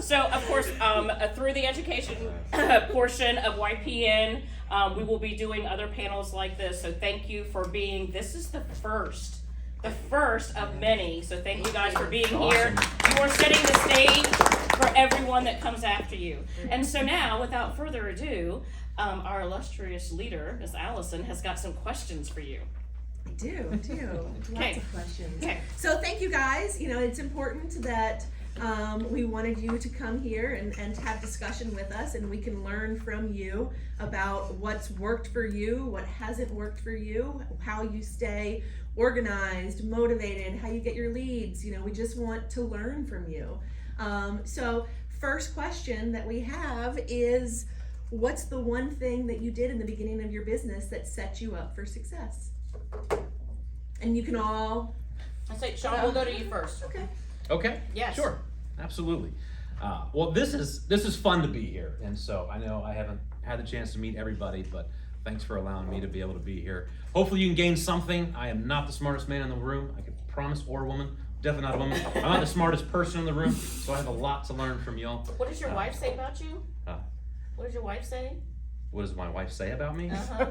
So, of course, through the education portion of YPN, we will be doing other panels like this. So thank you for being, this is the first of many. So thank you guys for being here. You are setting the stage for everyone that comes after you. And so now, without further ado, our illustrious leader, Miss Allison, has got some questions for you. I do. Lots of questions. Okay. So thank you guys. You know, it's important that we wanted you to come here and have discussion with us, and we can learn from you about what's worked for you, what hasn't worked for you, how you stay organized, motivated, how you get your leads. You know, we just want to learn from you. So first question that we have is, what's the one thing that you did in the beginning of your business that set you up for success? And you can all... I say, Shawn, we'll go to you first. Okay. Yes. Sure. Absolutely. Well, this is fun to be here, and so I know I haven't had the chance to meet everybody, but thanks for allowing me to be able to be here. Hopefully you can gain something. I am not the smartest man in the room. I can promise, or woman. Definitely not a woman. I'm not the smartest person in the room, so I have a lot to learn from y'all. What does your wife say about you? What does your wife say? What does my wife say about me? Uh-huh.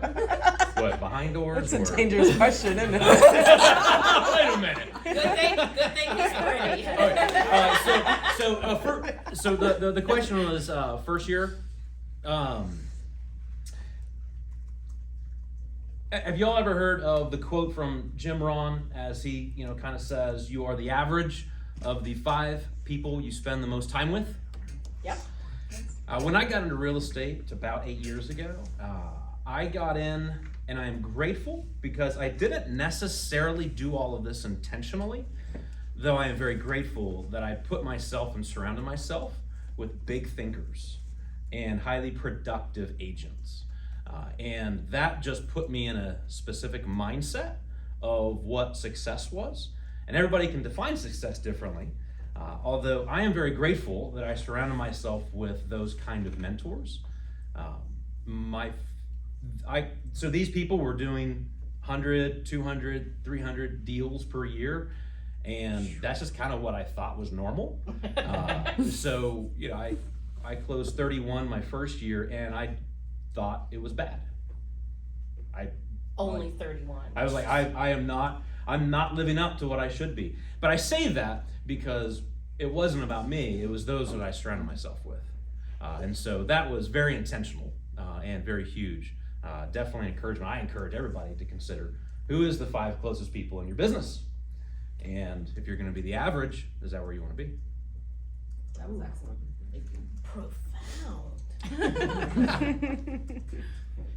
What, behind doors? That's a dangerous question, isn't it? Wait a minute. Good thing he's pretty. So the question was first year. Have y'all ever heard of the quote from Jim Rohn, as he kind of says, "You are the average of the 5 people you spend the most time with"? Yep. When I got into real estate about 8 years ago, I got in, and I am grateful because I didn't necessarily do all of this intentionally, though I am very grateful that I put myself and surrounded myself with big thinkers and highly productive agents. And that just put me in a specific mindset of what success was. And everybody can define success differently. Although I am very grateful that I surrounded myself with those kind of mentors. So these people were doing 100, 200, 300 deals per year, and that's just kind of what I thought was normal. So I closed 31 my first year, and I thought it was bad. Only 31. I was like, I'm not living up to what I should be. But I say that because it wasn't about me, it was those that I surrounded myself with. And so that was very intentional and very huge. Definitely encouragement. I encourage everybody to consider, who is the 5 closest people in your business? And if you're gonna be the average, is that where you wanna be? That was excellent. Profound.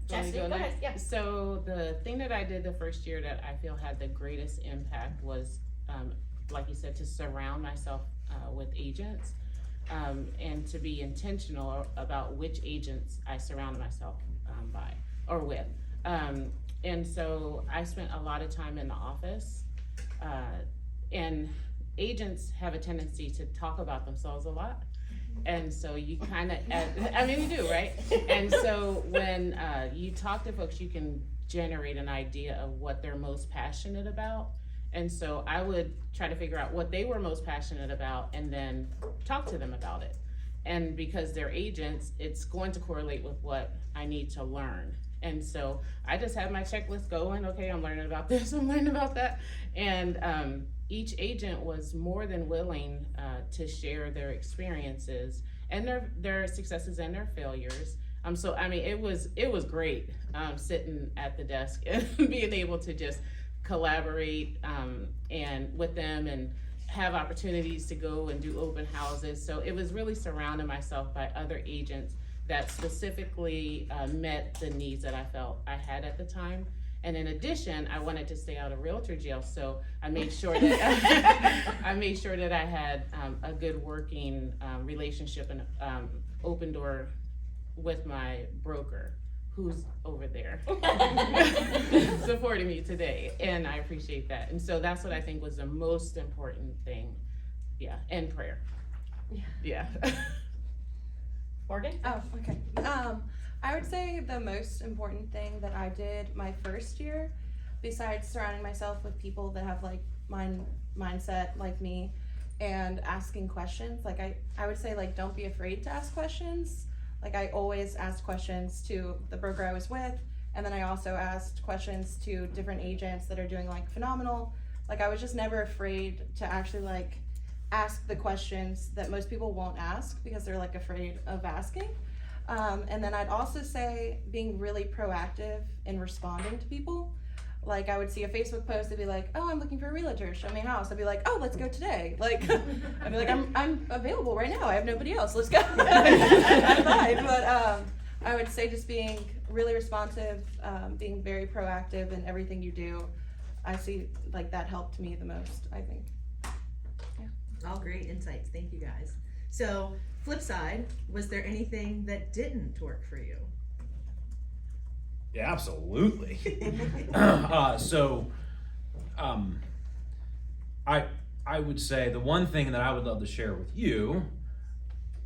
Chasity, go ahead. Yeah. So the thing that I did the first year that I feel had the greatest impact was, like you said, to surround myself with agents, and to be intentional about which agents I surround myself by or with. And so I spent a lot of time in the office, and agents have a tendency to talk about themselves a lot. And so you kind of, I mean, you do, right? And so when you talk to folks, you can generate an idea of what they're most passionate about. And so I would try to figure out what they were most passionate about and then talk to them about it. And because they're agents, it's going to correlate with what I need to learn. And so I just have my checklist going. Okay, I'm learning about this, I'm learning about that. And each agent was more than willing to share their experiences and their successes and their failures. So I mean, it was great sitting at the desk and being able to just collaborate and with them and have opportunities to go and do open houses. So it was really surrounding myself by other agents that specifically met the needs that I felt I had at the time. And in addition, I wanted to stay out of realtor jail, so I made sure that I had a good working relationship and open door with my broker, who's over there supporting me today, and I appreciate that. And so that's what I think was the most important thing. Yeah, and prayer. Yeah. Morgan? Oh, okay. I would say the most important thing that I did my first year, besides surrounding myself with people that have like mindset like me, and asking questions. Like I would say, like, don't be afraid to ask questions. Like I always asked questions to the broker I was with, and then I also asked questions to different agents that are doing like phenomenal. Like I was just never afraid to actually like ask the questions that most people won't ask because they're like afraid of asking. And then I'd also say being really proactive in responding to people. Like I would see a Facebook post, they'd be like, "Oh, I'm looking for a realtor, show me a house." I'd be like, "Oh, let's go today." Like, I'd be like, I'm available right now. I have nobody else. Let's go. I'm fine. But I would say just being really responsive, being very proactive in everything you do. I see like that helped me the most, I think. All great insights. Thank you guys. So, flip side, was there anything that didn't work for you? Yeah, absolutely. I would say the one thing that I would love to share with you,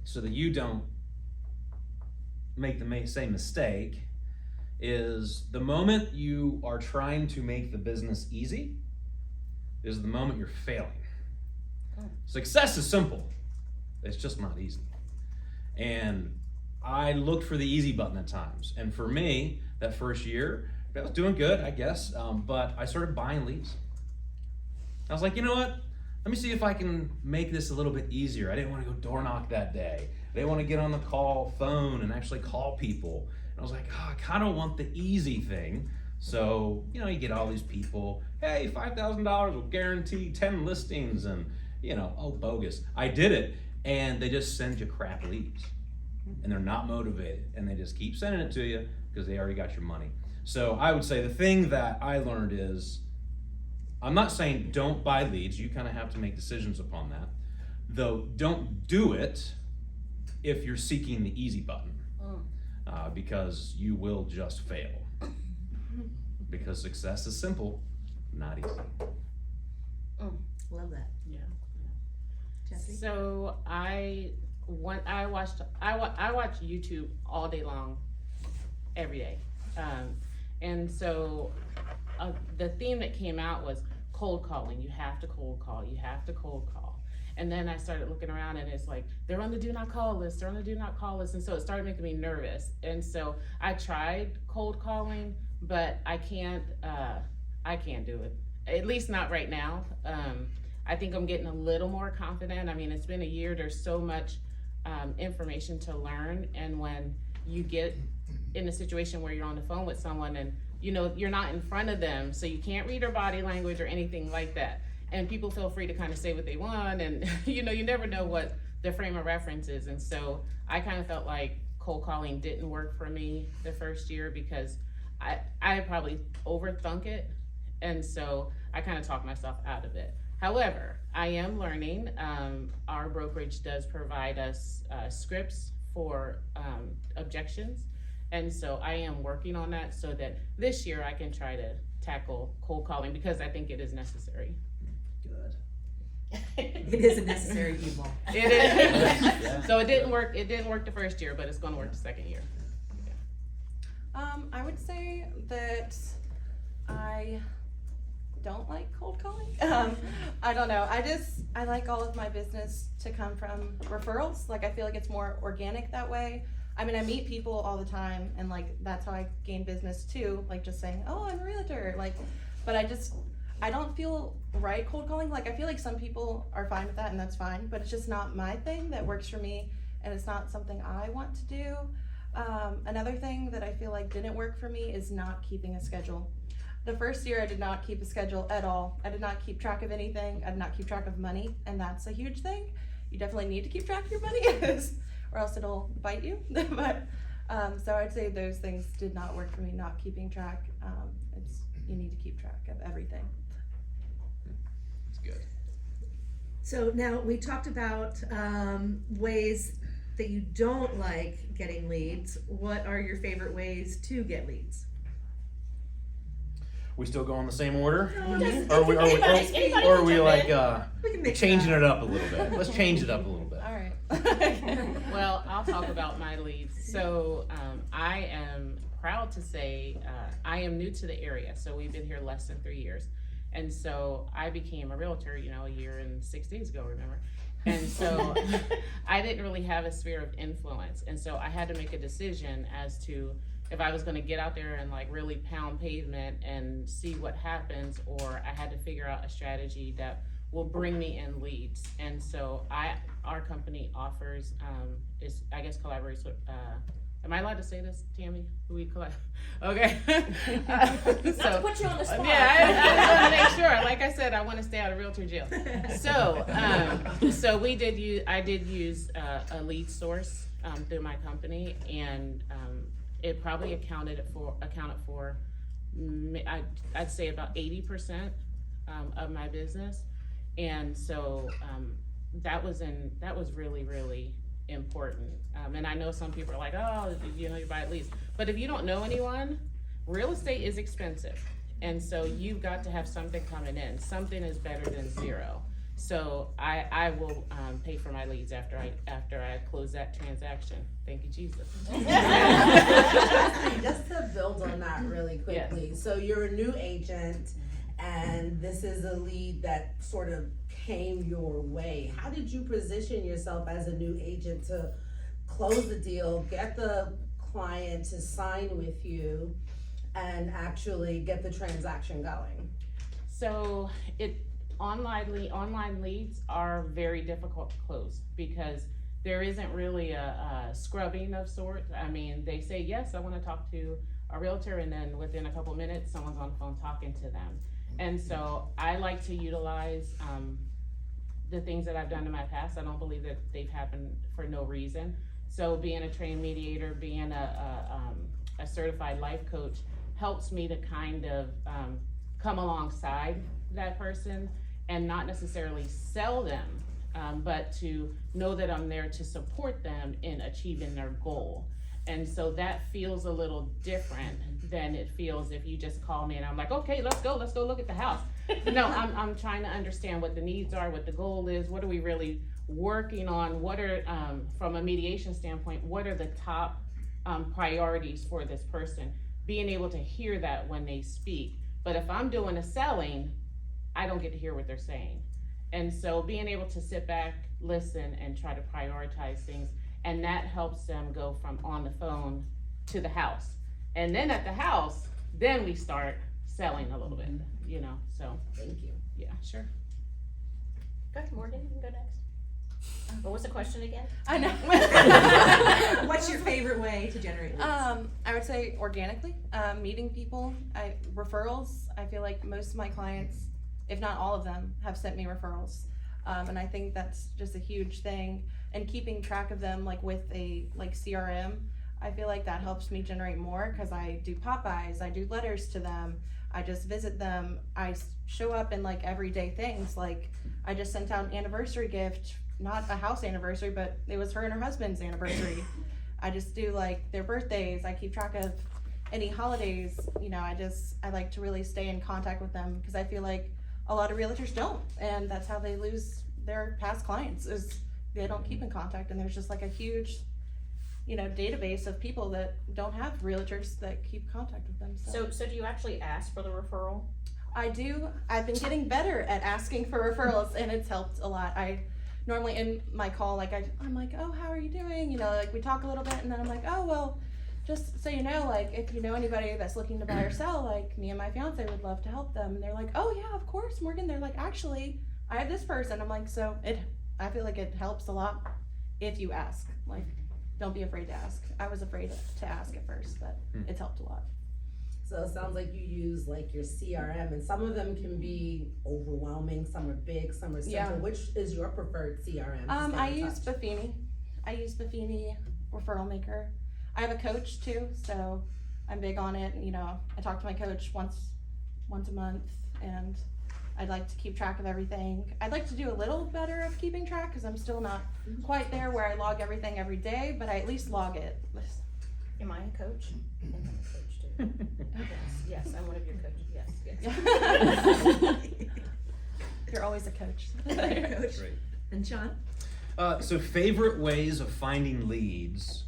so that you don't make the same mistake, is the moment you are trying to make the business easy is the moment you're failing. Success is simple. It's just not easy. And I looked for the easy button at times. And for me, that first year, I was doing good, I guess, but I started buying leads. I was like, you know what? Let me see if I can make this a little bit easier. I didn't want to go door knock that day. I didn't want to get on the phone and actually call people. And I was like, oh, I kind of want the easy thing. So, you know, you get all these people, hey, $5,000 will guarantee 10 listings, and, you know, oh, bogus. I did it, and they just send you crap leads. And they're not motivated, and they just keep sending it to you because they already got your money. So I would say the thing that I learned is, I'm not saying don't buy leads. You kind of have to make decisions upon that. Though don't do it if you're seeking the easy button, because you will just fail. Because success is simple, not easy. Love that. Yeah. Chasity? So I watch YouTube all day long, every day, and so the theme that came out was cold calling. You have to cold call. You have to cold call. And then I started looking around, and it's like they're on the do not call list. They're on the do not call list, and so it started making me nervous. And so I tried cold calling, but I can't do it. At least not right now. I think I'm getting a little more confident. I mean, it's been a year. There's so much information to learn, and when you get in a situation where you're on the phone with someone and you know you're not in front of them, so you can't read their body language or anything like that, and people feel free to kind of say what they want, and you know, you never know what their frame of reference is. And so I kind of felt like cold calling didn't work for me the first year because I probably overthunk it, and so I kind of talked myself out of it. However, I am learning. Our brokerage does provide us scripts for objections, and so I am working on that so that this year I can try to tackle cold calling because I think it is necessary. Good. It is a necessary evil. It is. So it didn't work. It didn't work the first year, but it's going to work the second year. I would say that I don't like cold calling. I don't know. I like all of my business to come from referrals. Like I feel like it's more organic that way. I mean, I meet people all the time, and like that's how I gain business too. Like just saying, "Oh, I'm a realtor." Like, but I don't feel right cold calling. Like I feel like some people are fine with that, and that's fine. But it's just not my thing that works for me, and it's not something I want to do. Another thing that I feel like didn't work for me is not keeping a schedule. The first year I did not keep a schedule at all. I did not keep track of anything. I did not keep track of money, and that's a huge thing. You definitely need to keep track of your money or else it'll bite you. But so I'd say those things did not work for me, not keeping track. You need to keep track of everything. That's good. So now we talked about ways that you don't like getting leads. What are your favorite ways to get leads? We still go in the same order? Just- Or are we like We can mix changing up. it up a little bit? Let's change it up a little bit. All right. Well, I'll talk about my leads. So I am proud to say I am new to the area. So we've been here less than 3 years. And so I became a realtor, you know, a year and 6 days ago, remember? And so I didn't really have a sphere of influence. And so I had to make a decision as to if I was gonna get out there and like really pound pavement and see what happens, or I had to figure out a strategy that will bring me in leads. And so our company offers, I guess collaborates with, am I allowed to say this, Tammy? Who we collab? Okay. Not to put you on the spot. Yeah, I want to make sure. Like I said, I want to stay out of realtor jail. So, so I did use a lead source through my company, and it probably accounted for I'd say about 80% of my business, and so that was really, really important. And I know some people are like, oh, you know, you buy leads, but if you don't know anyone, real estate is expensive, and so you've got to have something coming in. Something is better than zero. So I will pay for my leads after I close that transaction. Thank you, Jesus. Just to build on that really quickly. Yes. So you're a new agent, and this is a lead that sort of came your way. How did you position yourself as a new agent to close the deal, get the client to sign with you, and actually get the transaction going? So online leads are very difficult to close because there isn't really a scrubbing of sorts. I mean, they say, yes, I want to talk to a realtor, and then within a couple minutes, someone's on the phone talking to them. And so I like to utilize the things that I've done in my past. I don't believe that they've happened for no reason. So being a trained mediator, being a certified life coach helps me to kind of come alongside that person and not necessarily sell them, but to know that I'm there to support them in achieving their goal. And so that feels a little different than it feels if you just call me and I'm like, okay, let's go look at the house. No, I'm trying to understand what the needs are, what the goal is, what are we really working on, what are, from a mediation standpoint, what are the top priorities for this person, being able to hear that when they speak. But if I'm doing a selling, I don't get to hear what they're saying. And so being able to sit back, listen, and try to prioritize things, and that helps them go from on the phone to the house. And then at the house, then we start selling a little bit, you know, so. Thank you. Yeah, sure. Go ahead, Morgan, you can go next. What was the question again? I know. What's your favorite way to generate leads? I would say organically, meeting people, referrals. I feel like most of my clients, if not all of them, have sent me referrals. And I think that's just a huge thing. And keeping track of them, like with a CRM, I feel like that helps me generate more because I do pop-bys, I do letters to them, I just visit them, I show up in like everyday things. Like I just sent out an anniversary gift, not a house anniversary, but it was her and her husband's anniversary. I just do like their birthdays, I keep track of any holidays, you know, I like to really stay in contact with them because I feel like a lot of realtors don't, and that's how they lose their past clients, is they don't keep in contact, and there's just like a huge, you know, database of people that don't have realtors that keep contact with them. So do you actually ask for the referral? I do. I've been getting better at asking for referrals, and it's helped a lot. I normally in my call, like I'm like, oh, how are you doing? You know, like we talk a little bit, and then I'm like, oh, well, just so you know, like if you know anybody that's looking to buy or sell, like me and my fiance would love to help them. And they're like, oh yeah, of course, Morgan. They're like, actually, I have this person. I'm like, so I feel like it helps a lot if you ask. Like, don't be afraid to ask. I was afraid to ask at first, but it's helped a lot. So it sounds like you use like your CRM, and some of them can be overwhelming, some are big, some are simple. Yeah. Which is your preferred CRM? I use Buffini. I use Buffini Referral Maker. I have a coach too, so I'm big on it. You know, I talk to my coach once a month, and I'd like to keep track of everything. I'd like to do a little better of keeping track because I'm still not quite there where I log everything every day, but I at least log it. Am I a coach? I think I'm a coach too. Yes, I'm one of your coaches. Yes. You're always a coach. Coach. Great. And Shawn? So favorite ways of finding leads.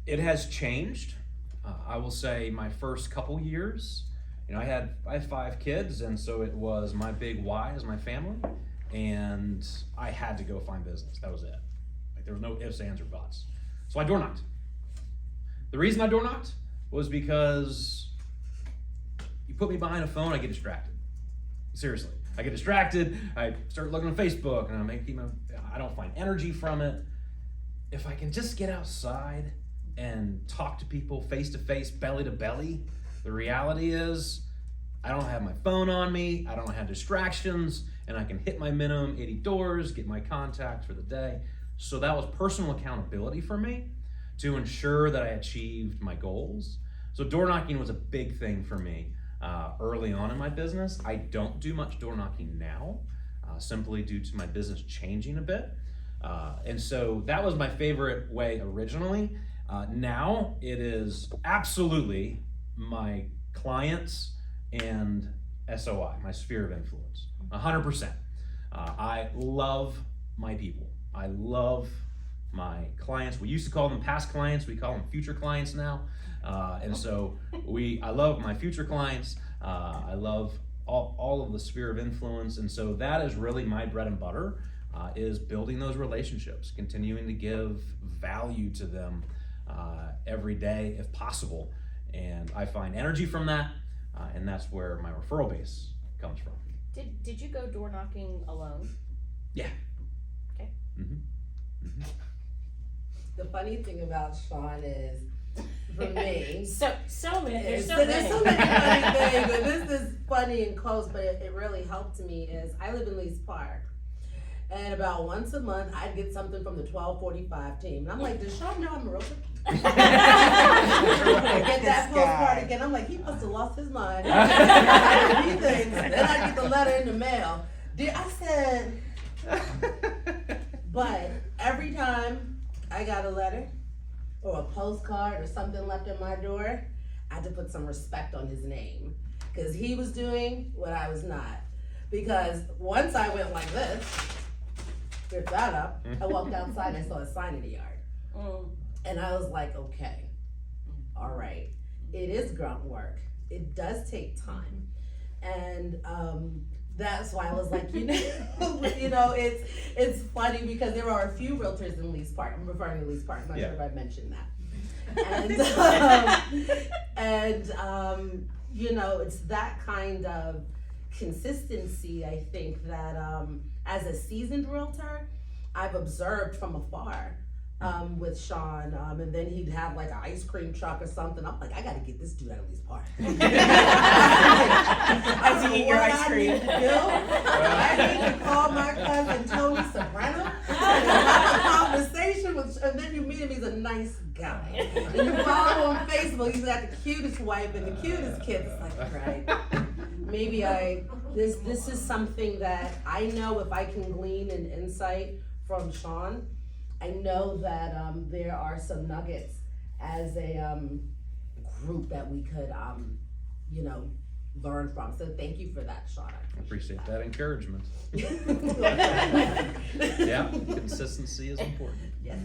It has changed. I will say my first couple years, you know, I had 5 kids, and so it was my big why is my family, and I had to go find business. That was it. Like, there was no ifs, ands, or buts. So I door knocked. The reason I door knocked was because you put me behind a phone, I get distracted. Seriously, I get distracted. I start looking on Facebook, and I don't find energy from it. If I can just get outside and talk to people face to face, belly to belly, the reality is I don't have my phone on me, I don't have distractions, and I can hit my minimum 80 doors, get my contacts for the day. So that was personal accountability for me to ensure that I achieved my goals. So door knocking was a big thing for me early on in my business. I don't do much door knocking now, simply due to my business changing a bit. And so that was my favorite way originally. Now it is absolutely my clients and SOI, my sphere of influence, 100%. I love my people. I love my clients. We used to call them past clients. We call them future clients now. And so I love my future clients. I love all of the sphere of influence. And so that is really my bread and butter, is building those relationships, continuing to give value to them every day if possible. And I find energy from that, and that's where my referral base comes from. Did you go door knocking alone? Yeah. Okay. Mm-hmm. The funny thing about Shawn is, for me, So many. There's so there's so many. many funny things, and this is funny and close, but it really helped me. Is I live in Lee's Park, and about once a month I'd get something from the 1245 team, and I'm like, does Shawn know I'm a realtor? I get that postcard again. I'm like, he must have lost his mind. Then I get the letter in the mail. I said, but every time I got a letter or a postcard or something left in my door, I had to put some respect on his name, because he was doing what I was not. Because once I went like this, ripped that up, I walked outside and I saw a sign in the yard. And I was like, okay, all right, it is grunt work. It does take time. And that's why I was like, it's funny because there are a few realtors in Lee's Park. I'm referring to Lee's Park. I'm not sure if I mentioned that. And it's that kind of consistency, I think, that as a seasoned realtor, I've observed from afar. With Shawn, and then he'd have like an ice cream truck or something. I'm like, I gotta get this dude out of Lee's Park. I was eating your ice cream. I need to call my cousin Tony Soprano and have a conversation with, and then you meet him, he's a nice guy. And you follow him on Facebook, he's got the cutest wife and the cutest kids. It's like, right, maybe this is something that I know if I can glean an insight from Shawn, I know that there are some nuggets as a group that we could, learn from. So thank you for that, Shawn. I appreciate that encouragement. Yeah, Yeah, consistency is important. yes.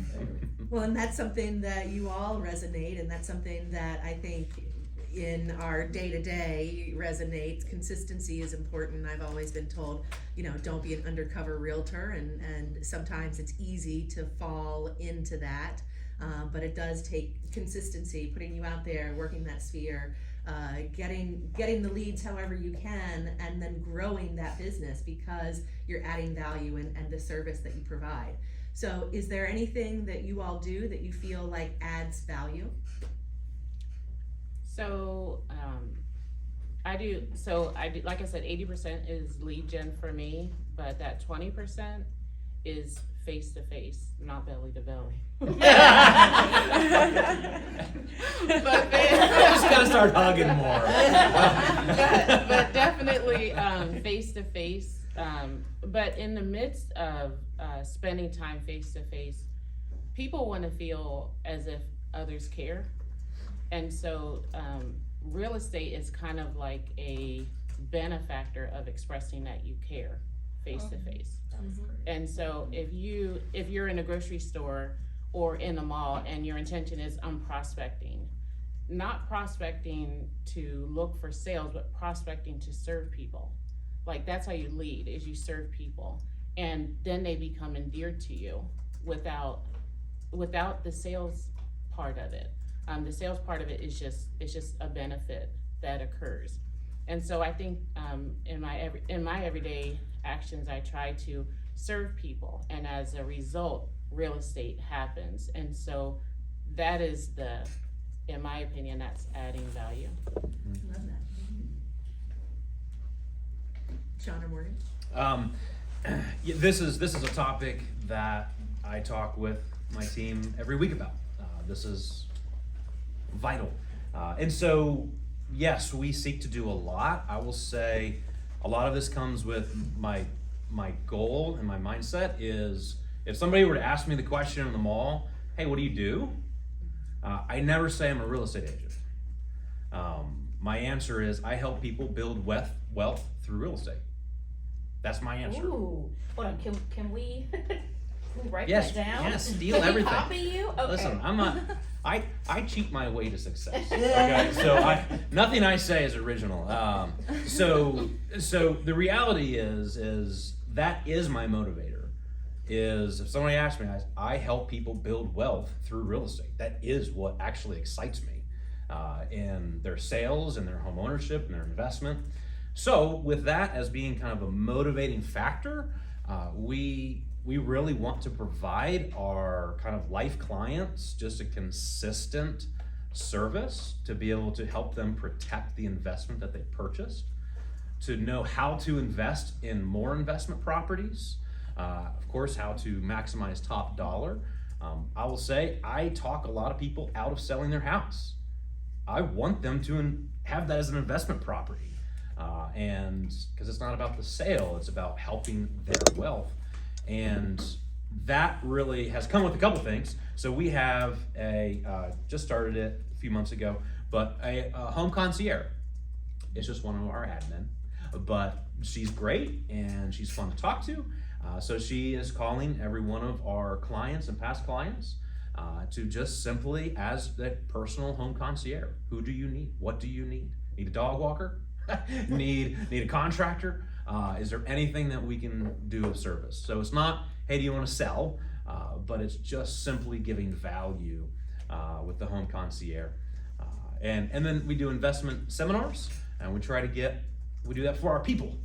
Well, and that's something that you all resonate, and that's something that I think in our day-to-day resonates. Consistency is important. I've always been told, don't be an undercover realtor, and sometimes it's easy to fall into that, but it does take consistency, putting you out there, working that sphere, getting the leads however you can, and then growing that business because you're adding value and the service that you provide. So is there anything that you all do that you feel like adds value? So I do, like I said, 80% is lead gen for me, but that 20% is face to face, not belly to belly. But just gotta start hugging more. but definitely face to face. But in the midst of spending time face to face, people want to feel as if others care. And so real estate is kind of like a benefactor of expressing that you care face to face. And so if you're in a grocery store or in a mall and your intention is I'm prospecting, not prospecting to look for sales, but prospecting to serve people. Like, that's how you lead, is you serve people, and then they become endeared to you without the sales part of it. The sales part of it is just a benefit that occurs. And so I think in my everyday actions, I try to serve people, and as a result, real estate happens. And so that is in my opinion, that's adding value. Love that. Shawn or Morgan? Yeah, this is a topic that I talk with my team every week about. This is vital. And so, yes, we seek to do a lot. I will say a lot of this comes with my goal and my mindset is, if somebody were to ask me the question in the mall, hey, what do you do? I never say I'm a real estate agent. My answer is I help people build wealth through real estate. That's my answer. Ooh, hold on, can we write Yes, that down? yes, steal Can we everything. copy you? Okay. Listen, I cheat my way to success. Okay, so nothing I say is original. So the reality is that is my motivator. Is if somebody asks me, I help people build wealth through real estate. That is what actually excites me in their sales and their home ownership and their investment. So with that as being kind of a motivating factor, we really want to provide our kind of life clients just a consistent service to be able to help them protect the investment that they purchased, to know how to invest in more investment properties, of course, how to maximize top dollar. I will say I talk a lot of people out of selling their house. I want them to have that as an investment property. And because it's not about the sale, it's about helping their wealth. And that really has come with a couple things. So we have just started it a few months ago, but a home concierge. It's just one of our admin, but she's great and she's fun to talk to. So she is calling every one of our clients and past clients to just simply, as the personal home concierge, who do you need? What do you need? Need a dog walker? need a contractor? Is there anything that we can do of service? So it's not, hey, do you want to sell? But it's just simply giving value with the home concierge. And then we do investment seminars, and we do that for our people,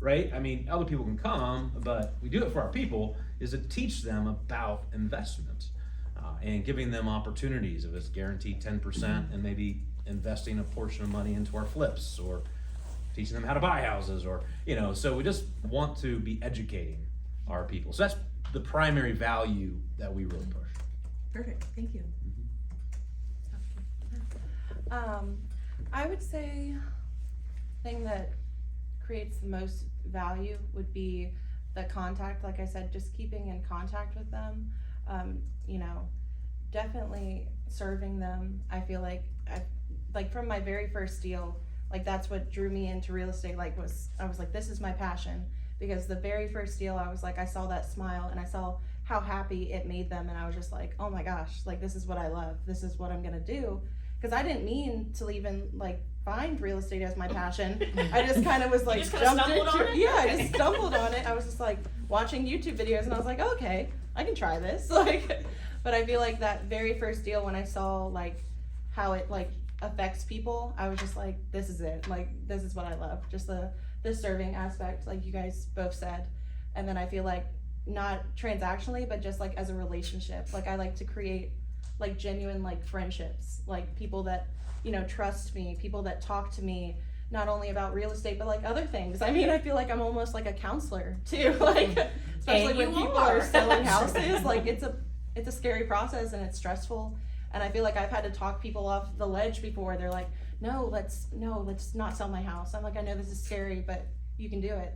right? I mean, other people can come, but we do it for our people is to teach them about investment and giving them opportunities. If it's guaranteed 10% and maybe investing a portion of money into our flips, or teaching them how to buy houses, or, so we just want to be educating our people. So that's the primary value that we really push. Perfect, thank you. I would say thing that creates the most value would be the contact. Like I said, just keeping in contact with them, definitely serving them. I feel like from my very first deal, like that's what drew me into real estate. I was like, this is my passion, because the very first deal, I was like, I saw that smile and I saw how happy it made them, and I was just like, oh my gosh, like this is what I love. This is what I'm gonna do. Because I didn't mean to even find real estate as my passion. I just kind of was You just jumped kinda stumbled into on it? Yeah, I Okay. just stumbled on it. I was just watching YouTube videos, and I was like, oh, okay, I can try this. But I feel like that very first deal, when I saw how it affects people, I was just like, this is it. This is what I love. Just the serving aspect, like you guys both said. And then I feel like not transactionally, but just as a relationship. I like to create genuine friendships, people that trust me, people that talk to me not only about real estate but other things. I mean, I feel like I'm almost like a counselor too, especially when people are selling houses. It's a scary process and it's stressful, and I feel like I've had to talk people off the ledge before. They're like, no, let's not sell my house. I'm like, I know this is scary, but you can do it.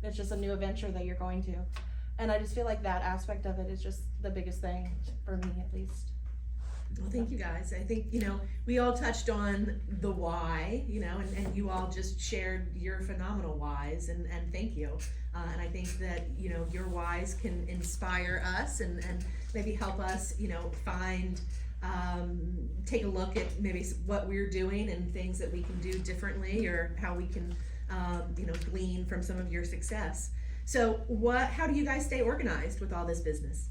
It's just a new adventure that you're going to. And I just feel like that aspect of it is just the biggest thing for me, at least. Well, thank you guys. I think, we all touched on the why, and you all just shared your phenomenal whys, and thank you. And I think that, your whys can inspire us and maybe help us, find take a look at maybe what we're doing and things that we can do differently, or how we can, glean from some of your success. So how do you guys stay organized with all this business?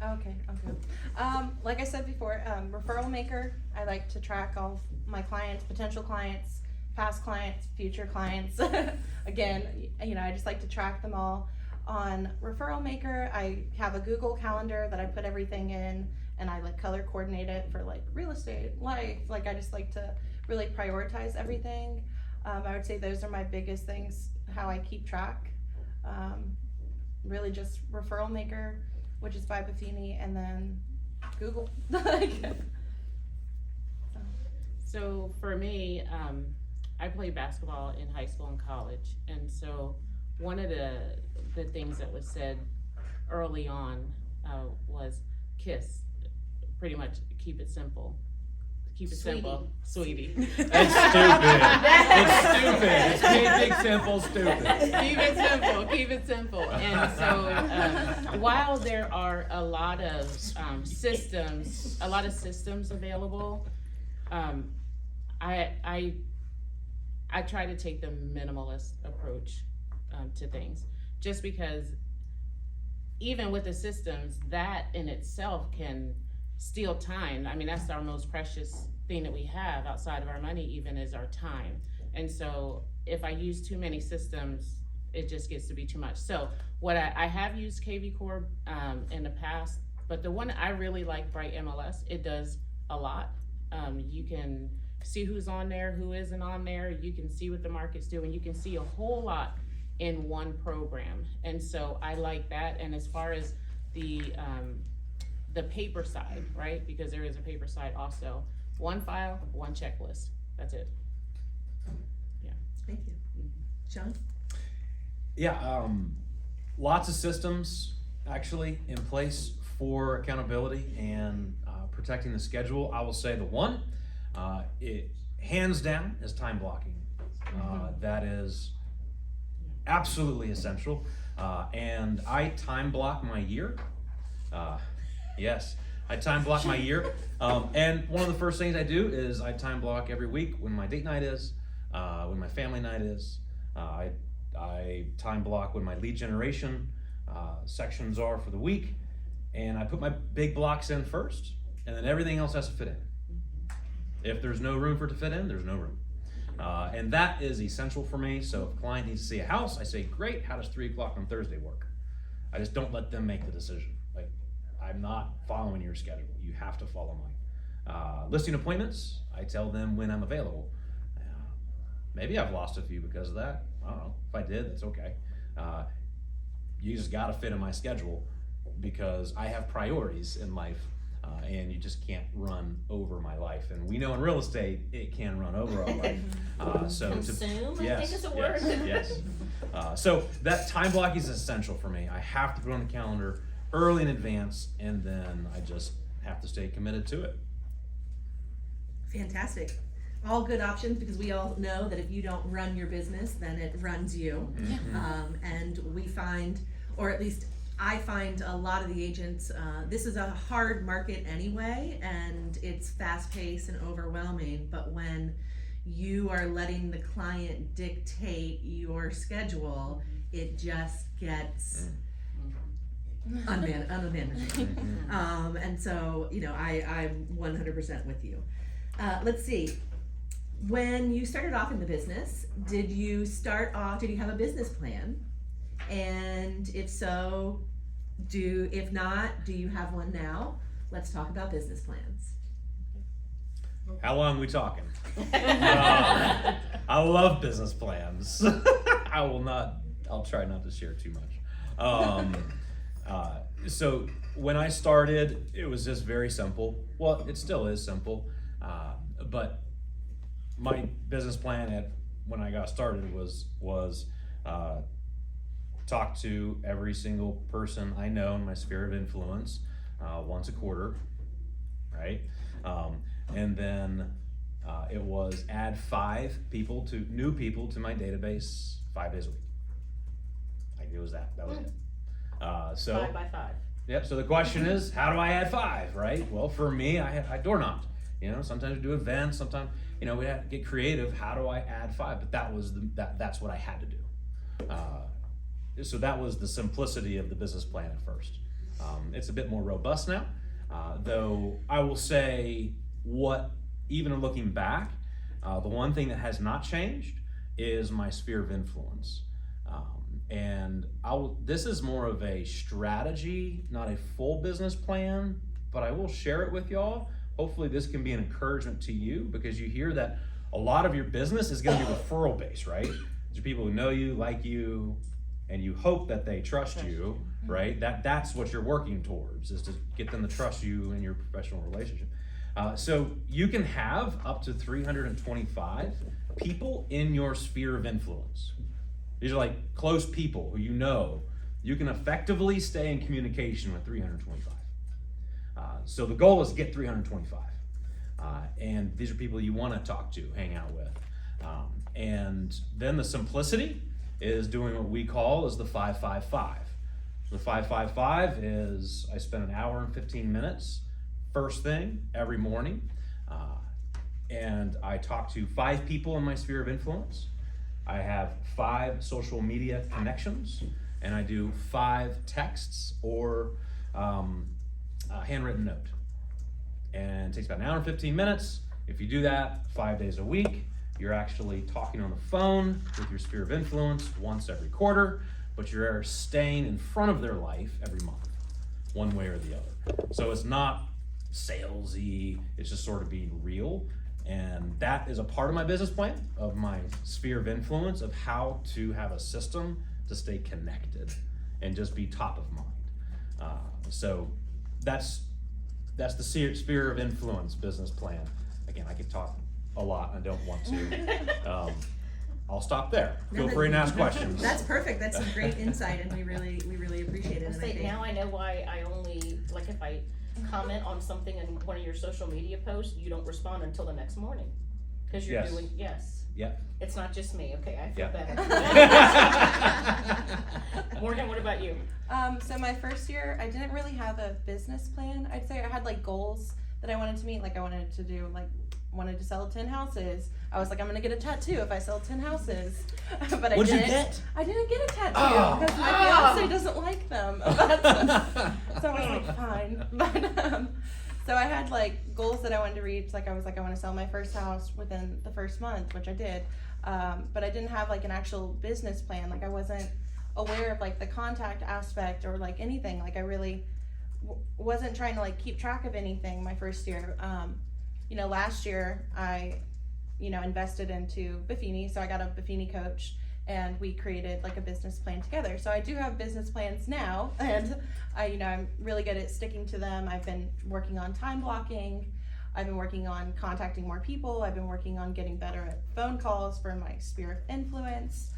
Okay. Like I said before, referral maker, I like to track all of my clients, potential clients, past clients, future clients. Again, I just like to track them all. On referral maker, I have a Google calendar that I put everything in, and I color coordinate it for real estate, life. I just like to really prioritize everything. I would say those are my biggest things, how I keep track. Really just referral maker, which is by Buffini, and then Google. So for me, I played basketball in high school and college, and so one of the things that was said early on was KISS, pretty much keep it simple. Keep it simple, sweetie. It's stupid. It's stupid. It's big, simple, stupid. Keep it simple. And so while there are a lot of systems available, I try to take the minimalist approach to things, just because even with the systems, that in itself can steal time. I mean, that's our most precious thing that we have outside of our money, even, is our time. And so if I use too many systems, it just gets to be too much. So what I have used KV Core in the past, but the one I really like, Bright MLS, it does a lot. You can see who's on there, who isn't on there. You can see what the market's doing. You can see a whole lot in one program. And so I like that. And as far as the paper side, right? Because there is a paper side also. One file, one checklist. That's it. Yeah. Thank you. Shawn? Yeah, lots of systems actually in place for accountability and protecting the schedule. I will say the one, it hands down, is time blocking. That is absolutely essential. And I time block my year. Yes, I time block my year. And one of the first things I do is I time block every week when my date night is, when my family night is. I time block when my lead generation sections are for the week. And I put my big blocks in first, and then everything else has to fit in. If there's no room for it to fit in, there's no room. And that is essential for me. So if a client needs to see a house, I say, great, how does 3 o'clock on Thursday work? I just don't let them make the decision. I'm not following your schedule. You have to follow mine. Listing appointments, I tell them when I'm available. Maybe I've lost a few because of that. I don't know. If I did, that's okay. You just gotta fit in my schedule because I have priorities in life. And you just can't run over my life. And we know in real estate, it can run over our life. Consume, I think is a word. Yes. So that time blocking is essential for me. I have to put it on the calendar early in advance, and then I just have to stay committed to it. Fantastic. All good options, because we all know that if you don't run your business, then it runs you. And we find, or at least I find, a lot of the agents, this is a hard market anyway, and it's fast paced and overwhelming, but when you are letting the client dictate your schedule, it just gets unmanageable. And so, I'm 100% with you. Let's see. When you started off in the business, did you have a business plan? And if so, if not, do you have one now? Let's talk about business plans. How long are we talking? I love business plans. I'll try not to share too much. So when I started, it was just very simple. Well, it still is simple. But my business plan when I got started was talk to every single person I know in my sphere of influence once a quarter, right? And then it was add 5 new people to my database 5 days a week. Like, it was that. That was it. 5 by 5. Yep, so the question is, how do I add 5, right? Well, for me, I door knocked. You know, sometimes we do events, sometimes, you know, we have to get creative. How do I add 5? But that was that's what I had to do. So that was the simplicity of the business plan at first. It's a bit more robust now, though I will say even looking back, the one thing that has not changed is my sphere of influence. And this is more of a strategy, not a full business plan, but I will share it with y'all. Hopefully this can be an encouragement to you, because you hear that a lot of your business is gonna be referral based, right? These are people who know you, like you, and you hope that they trust you, right? That's what you're working towards, is to get them to trust you in your professional relationship. So you can have up to 325 people in your sphere of influence. These are like close people who you know. You can effectively stay in communication with 325. So the goal is to get 325. And these are people you want to talk to, hang out with. And then the simplicity is doing what we call is the 5-5-5. The 5-5-5 is I spend an hour and 15 minutes first thing every morning. And I talk to 5 people in my sphere of influence. I have 5 social media connections, and I do 5 texts or a handwritten note. And it takes about an hour and 15 minutes. If you do that 5 days a week, you're actually talking on the phone with your sphere of influence once every quarter, but you're staying in front of their life every month, one way or the other. So it's not salesy, it's just sort of being real. And that is a part of my business plan, of my sphere of influence, of how to have a system to stay connected and just be top of mind. So that's the sphere of influence business plan. Again, I could talk a lot, I don't want to. I'll stop there. Feel free to ask questions. That's perfect. That's some great insight, and we really appreciate it. And I think Now I know why I only, like, if I comment on something in one of your social media posts, you don't respond until the next morning. Because you're Yes. doing, yes. Yeah. It's not just me, okay, I feel Yeah. better. Morgan, what about you? So my first year, I didn't really have a business plan. I'd say I had like goals that I wanted to meet. Like I wanted to sell 10 houses. I was like, I'm gonna get a tattoo if I sell 10 houses. But What'd I you didn't. get? I didn't get a tattoo Oh. because my fiance doesn't like them. So I was like, fine. But so I had like goals that I wanted to reach. Like I was like, I want to sell my first house within the first month, which I did. But I didn't have like an actual business plan. Like I wasn't aware of like the contact aspect or like anything. Like I really wasn't trying to like keep track of anything my first year. Last year I, invested into Buffini. So I got a Buffini coach and we created like a business plan together. So I do have business plans now, and I'm really good at sticking to them. I've been working on time blocking. I've been working on contacting more people. I've been working on getting better at phone calls for my sphere of influence.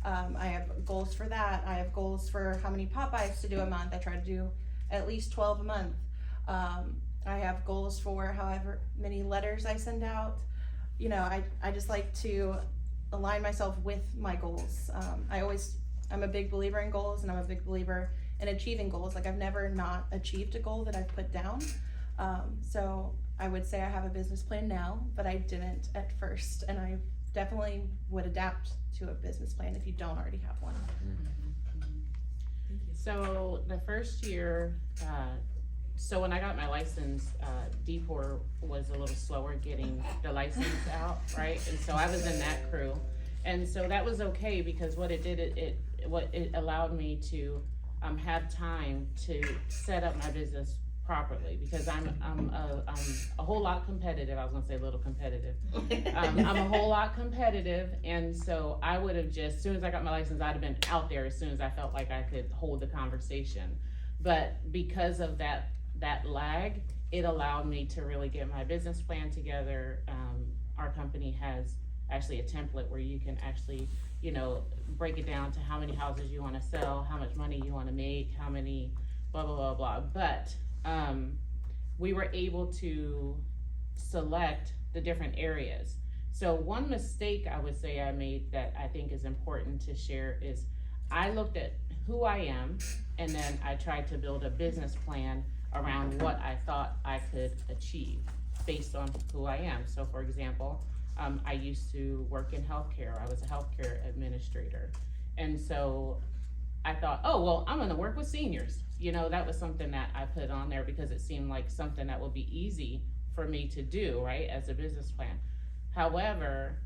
I have goals for that. I have goals for how many pop-bys to do a month. I try to do at least 12 a month. I have goals for however many letters I send out. I just like to align myself with my goals. I'm a big believer in goals, and I'm a big believer in achieving goals. Like I've never not achieved a goal that I've put down. So I would say I have a business plan now, but I didn't at first, and I definitely would adapt to a business plan if you don't already have one. So the first year, so when I got my license, D4 was a little slower getting the license out, right? And so I was in that crew. And so that was okay, because what it did, it allowed me to have time to set up my business properly, because I'm a whole lot competitive. I was gonna say a little competitive. I'm a whole lot competitive, and so I would have just, as soon as I got my license, I'd have been out there as soon as I felt like I could hold the conversation. But because of that lag, it allowed me to really get my business plan together. Our company has actually a template where you can actually, break it down to how many houses you want to sell, how much money you want to make, how many blah, blah, blah, blah. But we were able to select the different areas. So one mistake I would say I made that I think is important to share is I looked at who I am, and then I tried to build a business plan around what I thought I could achieve based on who I am. So for example, I used to work in healthcare. I was a healthcare administrator. And so I thought, oh, well, I'm gonna work with seniors. You know, that was something that I put on there because it seemed like something that would be easy for me to do, right, as a business plan. However,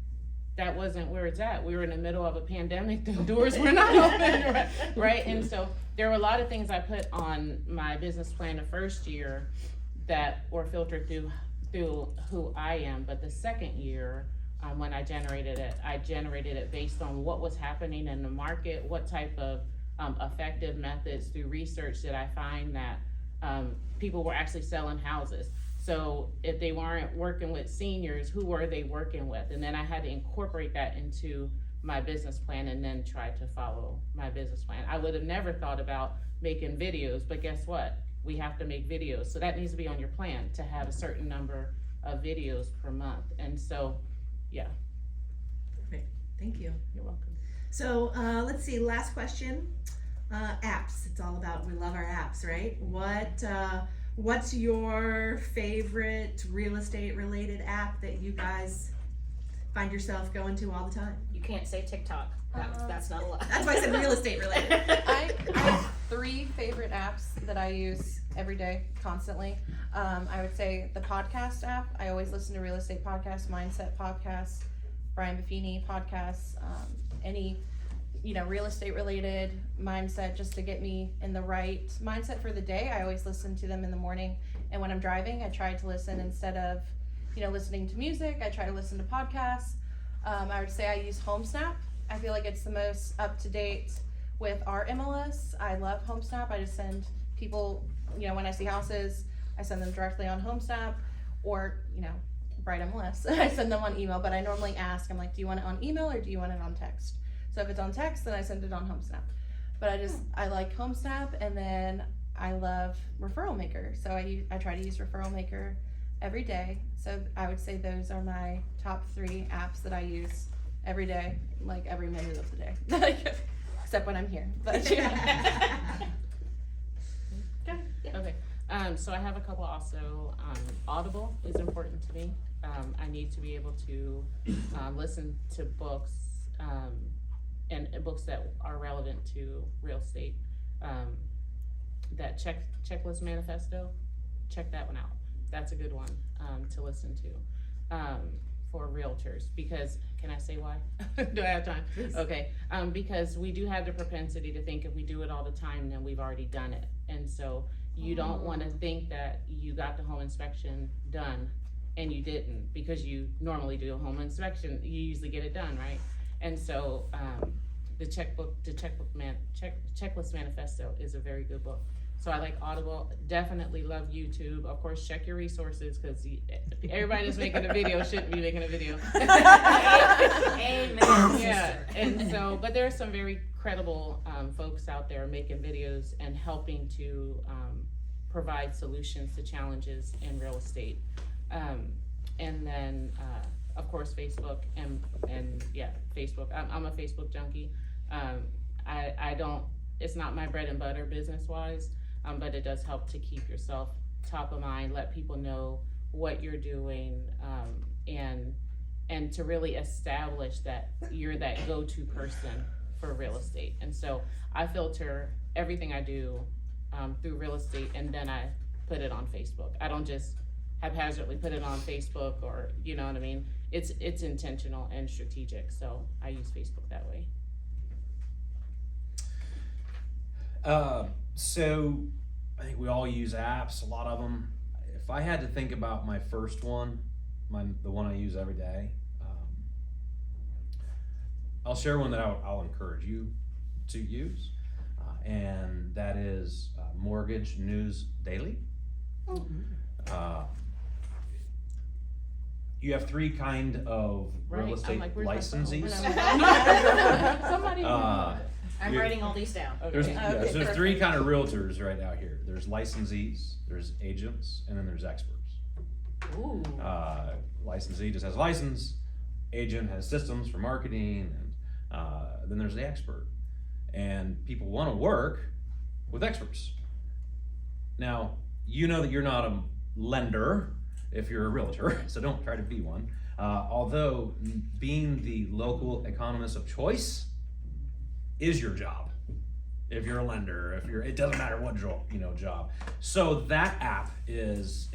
that wasn't where it's at. We were in the middle of a pandemic, the doors were not open, right? And so there were a lot of things I put on my business plan the first year that were filtered through who I am. But the second year, when I generated it based on what was happening in the market, what type of effective methods through research did I find that people were actually selling houses. So if they weren't working with seniors, who were they working with? And then I had to incorporate that into my business plan and then try to follow my business plan. I would have never thought about making videos, but guess what? We have to make videos. So that needs to be on your plan, to have a certain number of videos per month. And so, yeah. Great, thank you. You're welcome. So let's see, last question. Apps, it's all about, we love our apps, right? What's your favorite real estate related app that you guys find yourself going to all the time? You can't say TikTok. That's not allowed. That's why I said real estate related. I have 3 favorite apps that I use every day, constantly. I would say the podcast app. I always listen to real estate podcasts, mindset podcasts, Brian Buffini podcasts, any real estate related mindset, just to get me in the right mindset for the day. I always listen to them in the morning, and when I'm driving, I try to listen instead of listening to music. I try to listen to podcasts. I would say I use HomeSnap. I feel like it's the most up to date with our MLS. I love HomeSnap. I just send people, when I see houses, I send them directly on HomeSnap, or Bright MLS. I send them on email, but I normally ask, I'm like, do you want it on email or do you want it on text? So if it's on text, then I send it on HomeSnap. But I like HomeSnap, and then I love Referral Maker. So I try to use Referral Maker every day. So I would say those are my top 3 apps that I use every day, like every minute of the day. Except when I'm here. But Okay. So I have a couple also. Audible is important to me. I need to be able to listen to books and books that are relevant to real estate. That checklist manifesto, check that one out. That's a good one to listen to for realtors, because, can I say why? Do I have time? Please. Okay, because we do have the propensity to think if we do it all the time, then we've already done it. And so you don't want to think that you got the home inspection done and you didn't, because you normally do a home inspection, you usually get it done, right? And so the checklist manifesto is a very good book. So I like Audible. Definitely love YouTube. Of course, check your resources, because everybody that's making a video shouldn't be making a video. Amen. Yeah, and so, but there are some very credible folks out there making videos and helping to provide solutions to challenges in real estate. And then, of course, Facebook and yeah, Facebook. I'm a Facebook junkie. I don't, it's not my bread and butter business-wise, but it does help to keep yourself top of mind, let people know what you're doing, and to really establish that you're that go-to person for real estate. And so I filter everything I do through real estate, and then I put it on Facebook. I don't just haphazardly put it on Facebook, or you know what I mean? It's intentional and strategic, so I use Facebook that way. So I think we all use apps, a lot of them. If I had to think about my first one, the one I use every day, I'll share one that I'll encourage you to use, and that is Mortgage News Daily. You have 3 kind of real estate licensees. Somebody. I'm writing all these down. Okay. There's 3 kind of realtors right out here. There's licensees, there's agents, and then there's experts. Ooh. Licensee just has a license, agent has systems for marketing, and then there's the expert. and people want to work with experts. Now, you know that you're not a lender if you're a realtor, so don't try to be one. Although being the local economist of choice is your job. If you're a lender, it doesn't matter what job. So that app is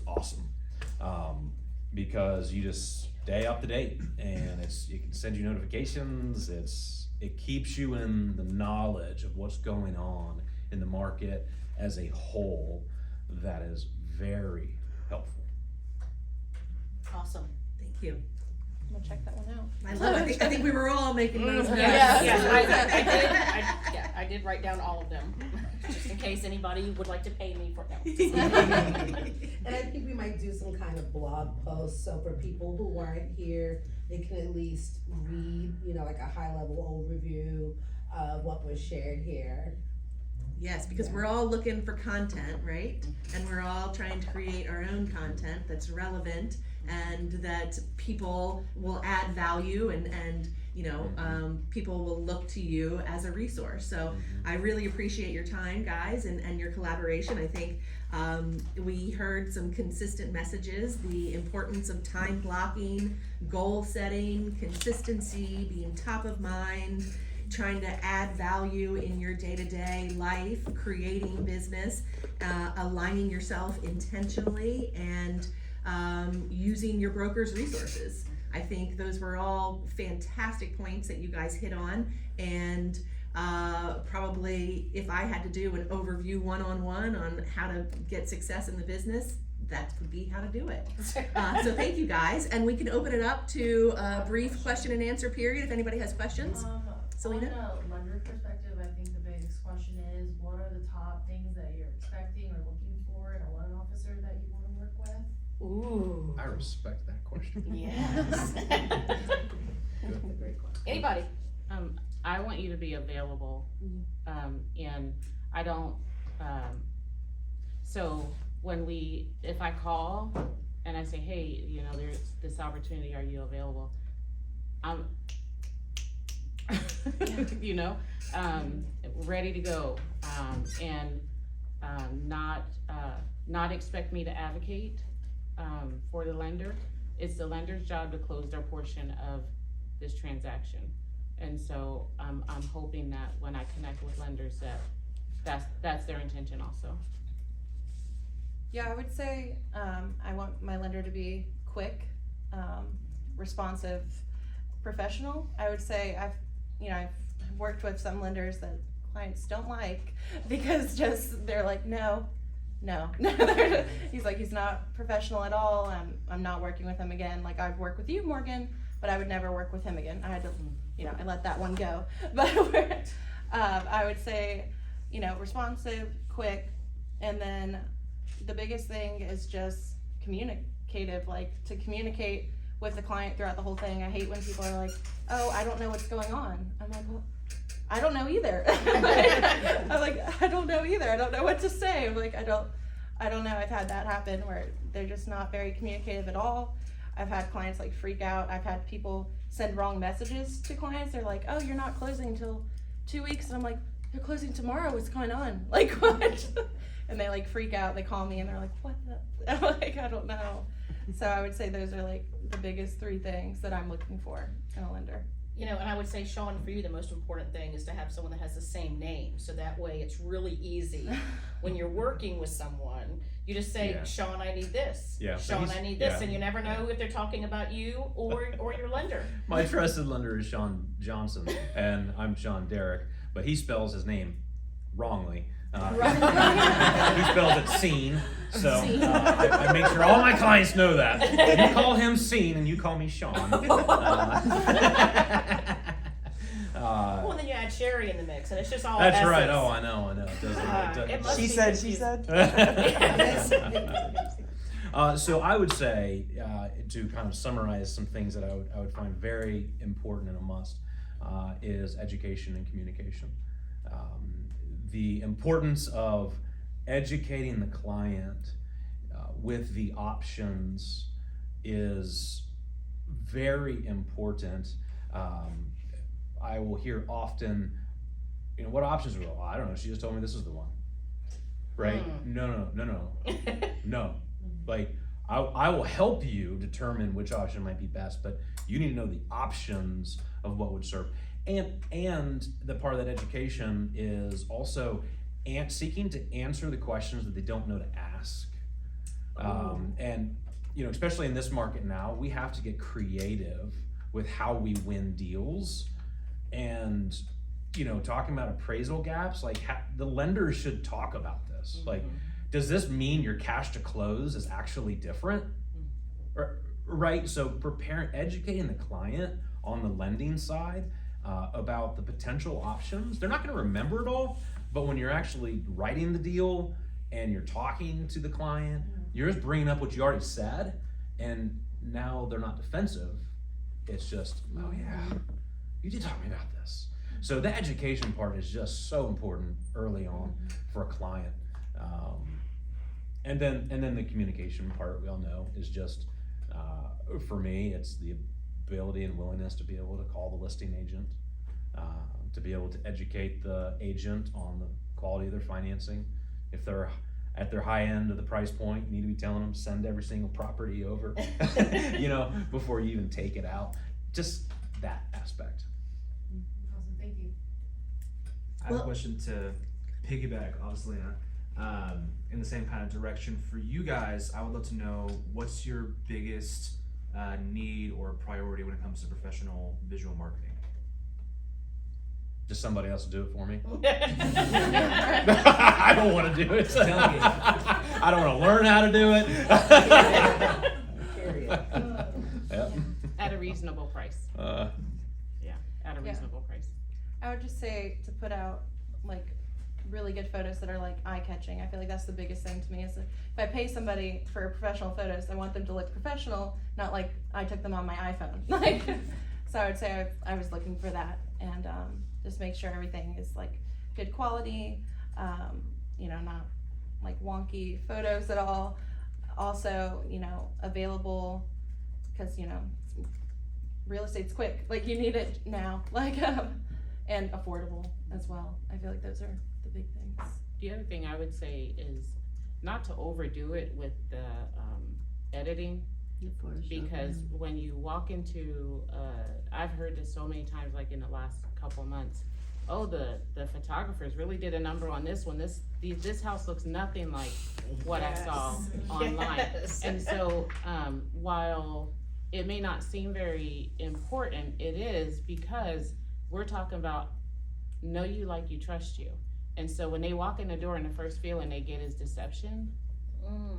awesome, because you just stay up to date, and it can send you notifications. It keeps you in the knowledge of what's going on in the market as a whole. That is very helpful. Awesome. Thank you. I'm gonna check that one out. I love it. I think we were all making those notes. I did write down all of them, just in case anybody would like to pay me for them. And I think we might do some kind of blog post, so for people who weren't here, they can at least read, like a high level overview of what was shared here. Yes, because we're all looking for content, right? And we're all trying to create our own content that's relevant and that people will add value, and people will look to you as a resource. So I really appreciate your time, guys, and your collaboration. I think we heard some consistent messages: the importance of time blocking, goal setting, consistency, being top of mind, trying to add value in your day-to-day life, creating business, aligning yourself intentionally, and using your broker's resources. I think those were all fantastic points that you guys hit on, and probably if I had to do an overview one-on-one on how to get success in the business, that would be how to do it. So thank you guys, and we can open it up to a brief question and answer period if anybody has questions. Selena? On a lender perspective, I think the biggest question is, what are the top things that you're expecting or looking for in a loan officer that you want to work with? Ooh. I respect that question. Yes. That's a great question. Anybody? I want you to be available, and I don't, so if I call and I say, hey, there's this opportunity, are you available? I'm ready to go, and not expect me to advocate for the lender. It's the lender's job to close their portion of this transaction, and so I'm hoping that when I connect with lenders, that's their intention also. Yeah, I would say I want my lender to be quick, responsive, professional. I would say I've worked with some lenders that clients don't like, because they're like, no. He's not professional at all. I'm not working with him again. Like, I'd work with you, Morgan, but I would never work with him again. I had to, I let that one go. But I would say, responsive, quick, and then the biggest thing is just communicative, like to communicate with the client throughout the whole thing. I hate when people are like, oh, I don't know what's going on. I'm like, well, I don't know either. I'm like, I don't know either. I don't know what to say. I'm like, I don't know. I've had that happen where they're just not very communicative at all. I've had clients like freak out. I've had people send wrong messages to clients. They're like, oh, you're not closing until 2 weeks. And I'm like, you're closing tomorrow. What's going on? Like, what? And they like freak out. They call me and they're like, what the? I'm like, I don't know. So I would say those are like the biggest 3 things that I'm looking for in a lender. And I would say, Shawn, for you, the most important thing is to have someone that has the same name. So that way it's really easy. When you're working with someone, you just say, Shawn, I need this. Yeah, Shawn, I need this. And you never know if they're talking about you or your lender. My trusted lender is Shawn Johnson, and I'm Shawn Derrick, but he spells his name wrongly. He spells it Scene, so I make sure all my clients know that. You call him Scene, and you call me Shawn. Well, and then you add Sherry in the mix, and it's just all That's S's. right. Oh, I know. It does. She said. So I would say, to kind of summarize some things that I would find very important and a must, is education and communication. The importance of educating the client with the options is very important. I will hear often, what options are we? I don't know. She just told me this is the one. Right? No. No. Like, I will help you determine which option might be best, but you need to know the options of what would serve. And the part of that education is also seeking to answer the questions that they don't know to ask. And especially in this market now, we have to get creative with how we win deals. And talking about appraisal gaps, like the lenders should talk about this. Like, does this mean your cash to close is actually different? Right? So educating the client on the lending side about the potential options. They're not going to remember it all, but when you're actually writing the deal and you're talking to the client, you're just bringing up what you already said, and now they're not defensive. It's just, oh yeah, you did talk to me about this. So the education part is just so important early on for a client. And then the communication part, we all know, is just, for me, it's the ability and willingness to be able to call the listing agent, to be able to educate the agent on the quality of their financing. If they're at their high end of the price point, you need to be telling them, send every single property over, before you even take it out. Just that aspect. Awesome, thank you. I have a question to piggyback, obviously, in the same kind of direction. For you guys, I would love to know what's your biggest need or priority when it comes to professional visual marketing? Just somebody else to do it for me. I don't want to do it. I don't want to learn how to do it. Yep. At a reasonable price. At a reasonable price. I would just say to put out like really good photos that are like eye-catching. I feel like that's the biggest thing to me is if I pay somebody for professional photos, I want them to look professional, not like I took them on my iPhone. So I would say I was looking for that, and just make sure everything is like good quality, not like wonky photos at all. Also, available, because real estate's quick. Like, you need it now. And affordable as well. I feel like those are the big things. The other thing I would say is not to overdo it with the editing, because when you walk into, I've heard this so many times, like in the last couple months, oh, the photographers really did a number on this one. This house looks nothing like what I saw online. Yes. And so while it may not seem very important, it is, because we're talking about know you, like you, trust you. And so when they walk in the door and the first feeling they get is deception,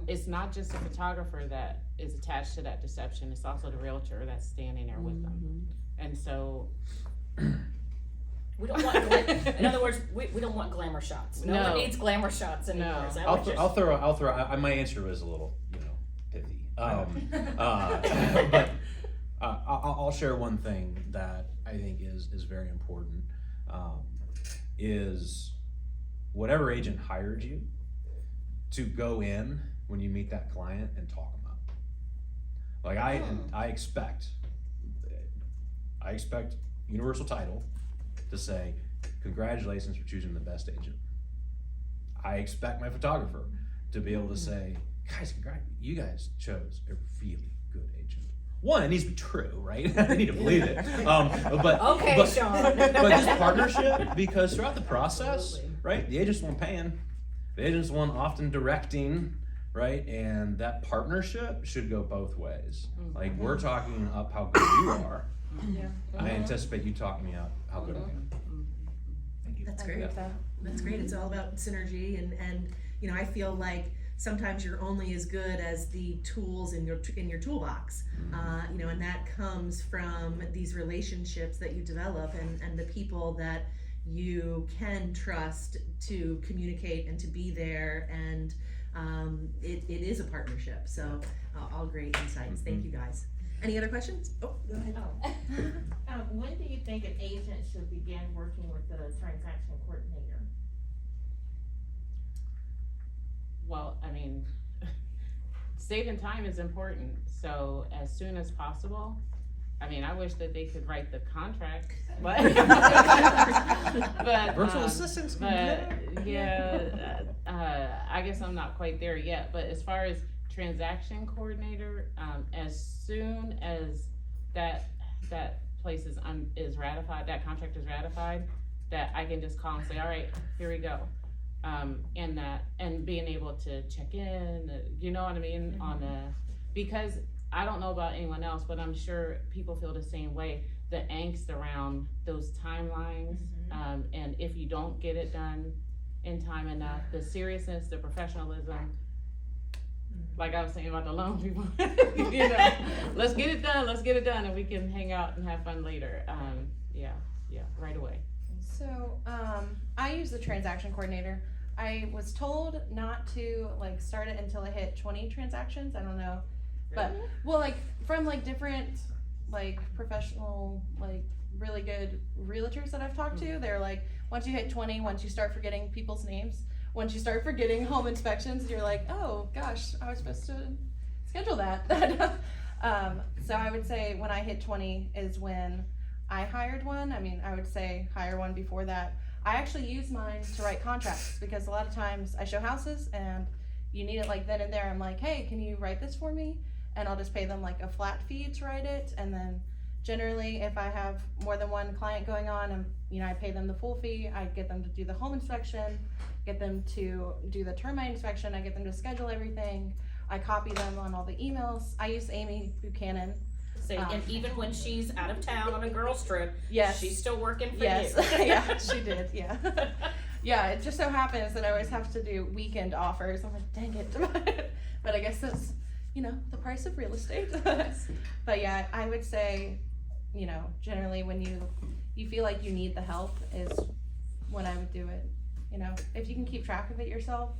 it's not just the photographer that is attached to that deception, it's also the realtor that's standing there with them. And so we don't want, in other words, we don't want glamour shots. No one needs glamour shots anymore. No. I'll throw. My answer was a little, pithy. But I'll share one thing that I think is very important. Is whatever agent hired you to go in when you meet that client and talk them up. Like I expect Universal Title to say, congratulations for choosing the best agent. I expect my photographer to be able to say, guys, you guys chose a really good agent. One, it needs to be true, right? I need to believe it. But Shawn. But this partnership, because throughout the process, right, the agent's the one paying, the agent's the one often directing, right? And that partnership should go both ways. Like, we're talking up how good you are. I anticipate you talking me up how good I am. Thank you. That's great. That's great. It's all about synergy, and I feel like sometimes you're only as good as the tools in your toolbox, and that comes from these relationships that you develop and the people that you can trust to communicate and to be there, and it is a partnership. So all great insights. Thank you guys. Any other questions? Oh, go ahead. When do you think an agent should begin working with the transaction coordinator? Well, I mean, saving time is important, so as soon as possible. I mean, I wish that they could write the contract, but But, Virtual assistants can but do yeah, I guess I'm not quite there yet, but as far as transaction coordinator, as soon as that place is ratified, that contract is ratified, that I can just call and say, all right, here we go. And being able to check in, you know what I mean, because I don't know about anyone else, but I'm sure people feel the same way. The angst around those timelines, and if you don't get it done in time enough, the seriousness, the professionalism, like I was saying about the loan people, you know, let's get it done, and we can hang out and have fun later. Yeah, right away. So, I use the transaction coordinator. I was told not to like start it until I hit 20 transactions. I don't know, but well, like from like different like professional, like really good realtors that I've talked to, they're like, once you hit 20, once you start forgetting people's names, once you start forgetting home inspections, you're like, oh gosh, I was supposed to schedule that. So I would say when I hit 20 is when I hired one. I mean, I would say hire one before that. I actually use mine to write contracts because a lot of times I show houses and you need it like then and there. I'm like, hey, can you write this for me? And I'll just pay them like a flat fee to write it. And then generally if I have more than one client going on, and you know, I pay them the full fee. I get them to do the home inspection, get them to do the termite inspection. I get them to schedule everything. I copy them on all the emails. I use Amy Buchanan. So, and even when she's out of town on a girls trip, Yes. she's still working for Yes. you. Yeah, she did. Yeah. Yeah, it just so happens that I always have to do weekend offers. I'm like, dang it. But I guess that's, you know, the price of real estate. But yeah, I would say, you know, generally when you feel like you need the help is when I would do it. You know, if you can keep track of it yourself,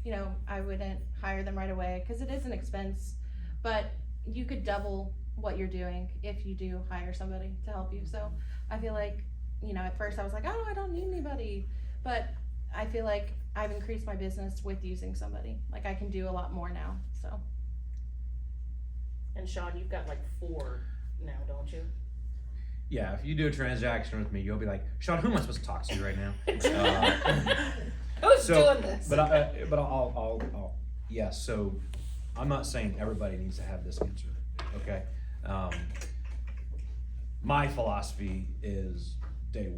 you know, I wouldn't hire them right away because it is an expense, but you could double what you're doing if you do hire somebody to help you. So I feel like, you know, at first I was like, oh, I don't need anybody, but I feel like I've increased my business with using somebody. Like I can do a lot more now, so. And Shawn, you've got like 4 now, don't you? Yeah, if you do a transaction with me, you'll be like, Shawn, who am I supposed to talk to right now? Who's So, doing this? But I'll yeah, so I'm not saying everybody needs to have this answer, okay? My philosophy is day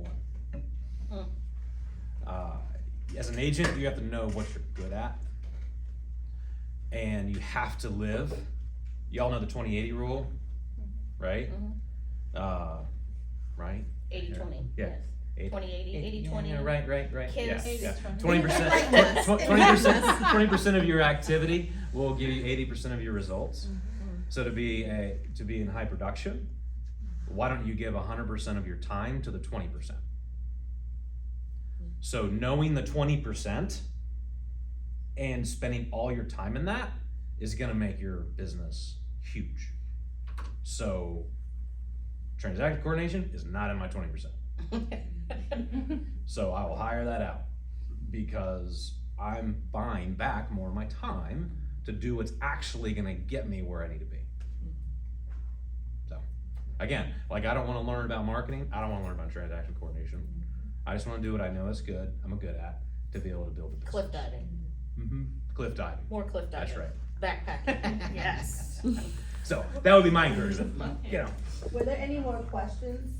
one. As an agent, you have to know what you're good at, and you have to live. Y'all know the 20-80 rule, right? Right? 80-20. Yeah. Yes. 20-80, 80-20. Yeah, right. Kids. Yeah. 80-20. 20% of your activity will give you 80% of your results. So to be in high production, why don't you give 100% of your time to the 20%? So knowing the 20% and spending all your time in that is gonna make your business huge. So transaction coordination is not in my 20%. So I will hire that out because I'm buying back more of my time to do what's actually gonna get me where I need to be. So again, like I don't wanna learn about marketing, I don't wanna learn about transaction coordination. I just wanna do what I know is good, I'm good at, to be able to build a business. Cliff diving. Cliff diving. More cliff diving. That's right. Backpacking. Yes. So that would be my encouragement, you know. Were there any more questions?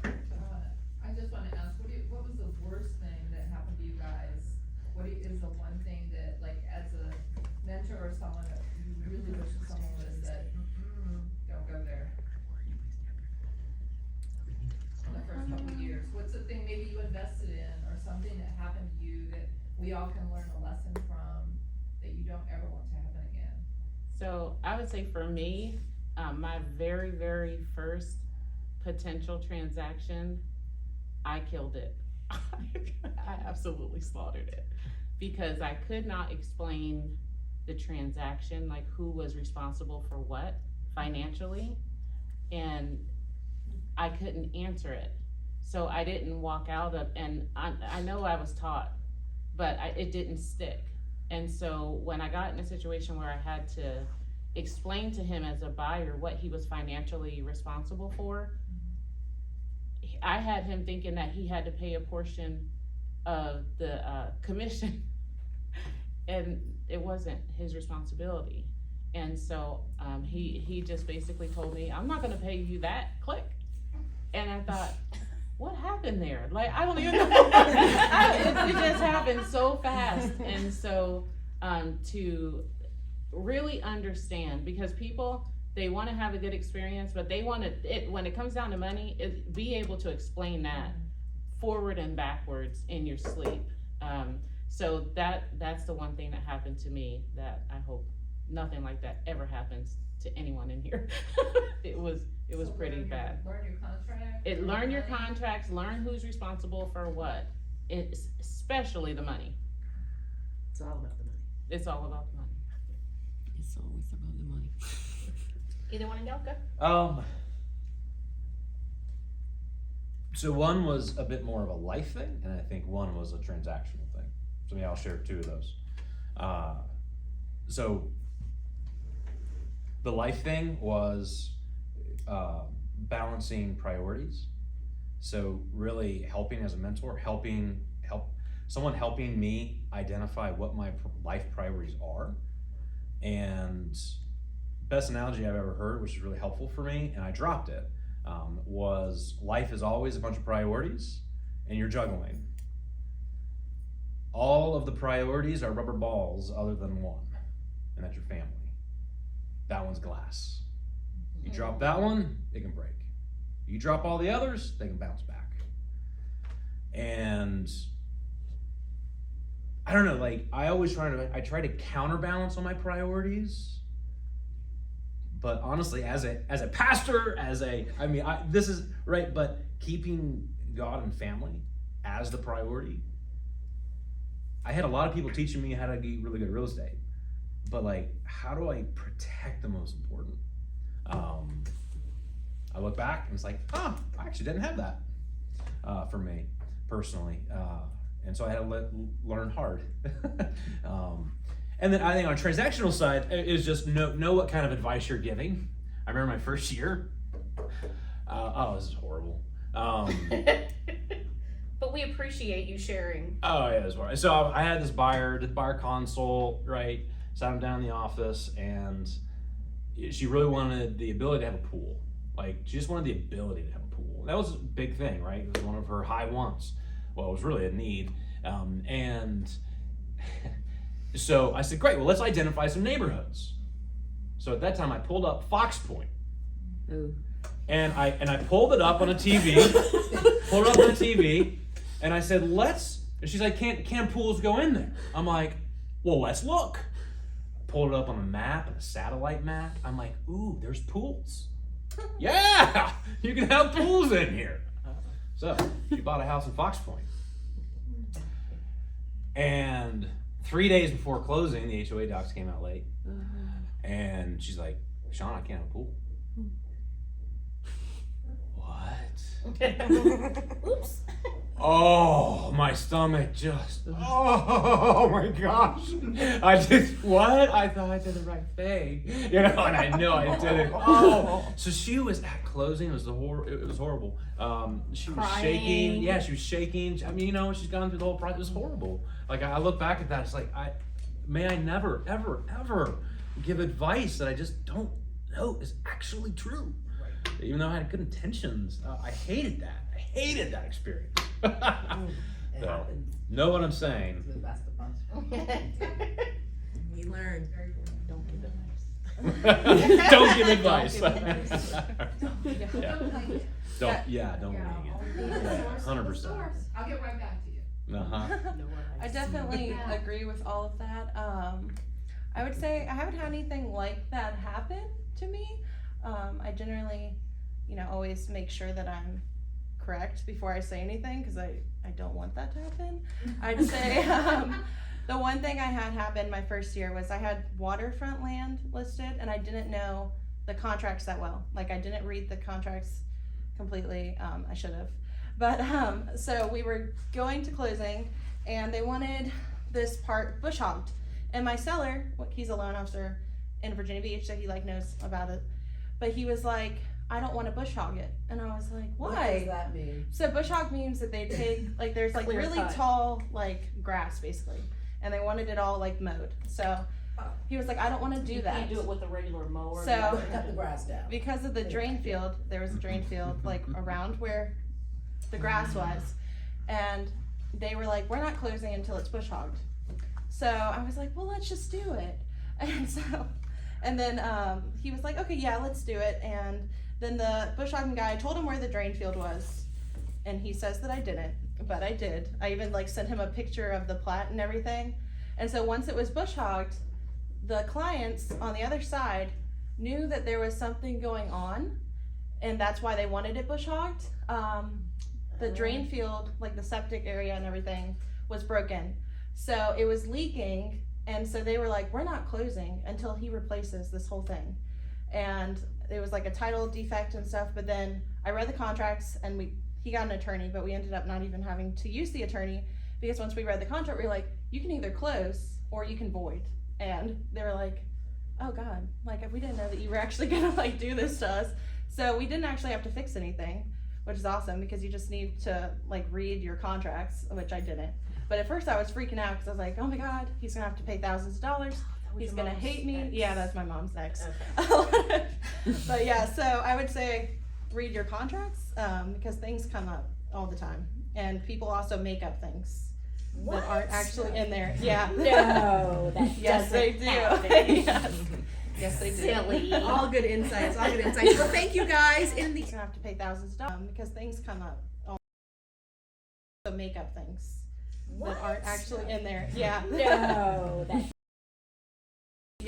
I just wanna ask, what was the worst thing that happened to you guys? What is the one thing that, like, as a mentor or someone that you really wish that someone would have said, don't go there? In the first couple of years, what's the thing maybe you invested in, or something that happened to you that we all can learn a lesson from, that you don't ever want to happen again? So I would say for me, my very, very first potential transaction, I killed it. I absolutely slaughtered it because I could not explain the transaction, like who was responsible for what financially, and I couldn't answer it. So I didn't walk out of, and I know I was taught, but it didn't stick. And so when I got in a situation where I had to explain to him as a buyer what he was financially responsible for, I had him thinking that he had to pay a portion of the commission, and it wasn't his responsibility. And so he just basically told me, I'm not gonna pay you that, click. And I thought, what happened there? Like, I don't even know. It just happened so fast. And so to really understand, because people, they want to have a good experience, but they want to, when it comes down to money, be able to explain that forward and backwards in your sleep. So that's the one thing that happened to me that I hope nothing like that ever happens to anyone in here. It was pretty bad. Learn your contract. Learn your contracts, learn who's responsible for what, especially the money. It's all about the money. It's all about the money. It's always about the money. Either one of y'all go. So one was a bit more of a life thing, and I think one was a transactional thing. So maybe I'll share two of those. So the life thing was balancing priorities. So really helping as a mentor, helping me identify what my life priorities are. And best analogy I've ever heard, which is really helpful for me, and I dropped it, was life is always a bunch of priorities and you're juggling. All of the priorities are rubber balls other than one, and that's your family. That one's glass. You drop that one, it can break. You drop all the others, they can bounce back. And I don't know, like I try to counterbalance on my priorities. But honestly, as a pastor, this is right, but keeping God and family as the priority. I had a lot of people teaching me how to get really good at real estate, but like, how do I protect the most important? I look back and it's like, I actually didn't have that for me personally, and so I had to learn hard. And then I think on a transactional side is just know what kind of advice you're giving. I remember my first year. This is horrible. But we appreciate you sharing. Oh yeah, it was horrible. So I had this buyer, did buyer consult, right? Sat him down in the office, and she really wanted the ability to have a pool. Like she just wanted the ability to have a pool. That was a big thing, right? It was one of her high wants. Well, it was really a need, and. So I said, great, well, let's identify some neighborhoods. So at that time I pulled up Fox Point. Ooh. And I pulled it up on a TV, and I said, and she's like, can pools go in there? I'm like, well, let's look. I pulled it up on a map, and a satellite map. I'm like, ooh, there's pools. Yeah, you can have pools in here. So she bought a house in Fox Point. And 3 days before closing, the HOA docs came out late. And she's like, Shawn, I can't have a pool. What? Oops. Oh, my stomach just, oh my gosh. What? I thought I did the right thing. You know, and I know I did it. Oh. So she was at closing, it was horrible. She was Crying. shaking. Yeah, she was shaking. I mean, you know, she's gone through the whole process. It was horrible. Like, I look back at that, it's like, may I never, ever, ever give advice that I just don't know is actually true. Even though I had good intentions, I hated that. I hated that experience. So, know what I'm saying. That's the punch. We learn. Don't give advice. Don't give advice. Don't wing it. Don't wing it. 100%. I'll get right back to you. Uh-huh. I definitely agree with all of that. I would say I haven't had anything like that happen to me. I generally, always make sure that I'm correct before I say anything because I don't want that to happen. I'd say the one thing I had happen my first year was I had waterfront land listed and I didn't know the contracts that well. Like I didn't read the contracts completely. I should have. But so we were going to closing and they wanted this part bush hogged. And my seller, he's a loan officer in Virginia Beach, so he knows about it. But he was like, I don't want to bush hog it. And I was like, What does why? that mean? So bush hog means that they take, like, there's like Clear really cut. tall, like, grass basically. And they wanted it all like mowed. So he was like, I don't want to do You that. can't do it with a regular mower. So- You have to Cut the grass down. Because of the drain field, there was a drain field like around where the grass was. And they were like, we're not closing until it's bush hogged. So I was like, well, let's just do it. And then he was like, okay, yeah, let's do it. And then the bush hogging guy told him where the drain field was. And he says that I didn't, but I did. I even like sent him a picture of the plat and everything. And so once it was bush hogged, the clients on the other side knew that there was something going on, and that's why they wanted it bush hogged. The drain field, like the septic area and everything, was broken. So it was leaking, and so they were like, we're not closing until he replaces this whole thing. And it was like a title defect and stuff, but then I read the contracts and he got an attorney, but we ended up not even having to use the attorney, because once we read the contract, we were like, you can either close or you can void. And they were like, oh God, like we didn't know that you were actually gonna like do this to us. So we didn't actually have to fix anything, which is awesome, because you just need to like read your contracts, which I didn't. But at first I was freaking out because I was like, oh my God, he's gonna have to pay thousands of dollars. He's gonna hate me. Yeah, that's my mom's ex. Okay. But yeah, so I would say read your contracts, because things come up all the time. And people also make up things that aren't actually in there. Yeah. No, that Yes, they do. happen. Yes. Yes, they do. Silly. All good insights, all good insights. Well, thank you guys. In the He's gonna have to pay thousands of dollars, because things come up. So make up things that aren't actually in there. Yeah. No, that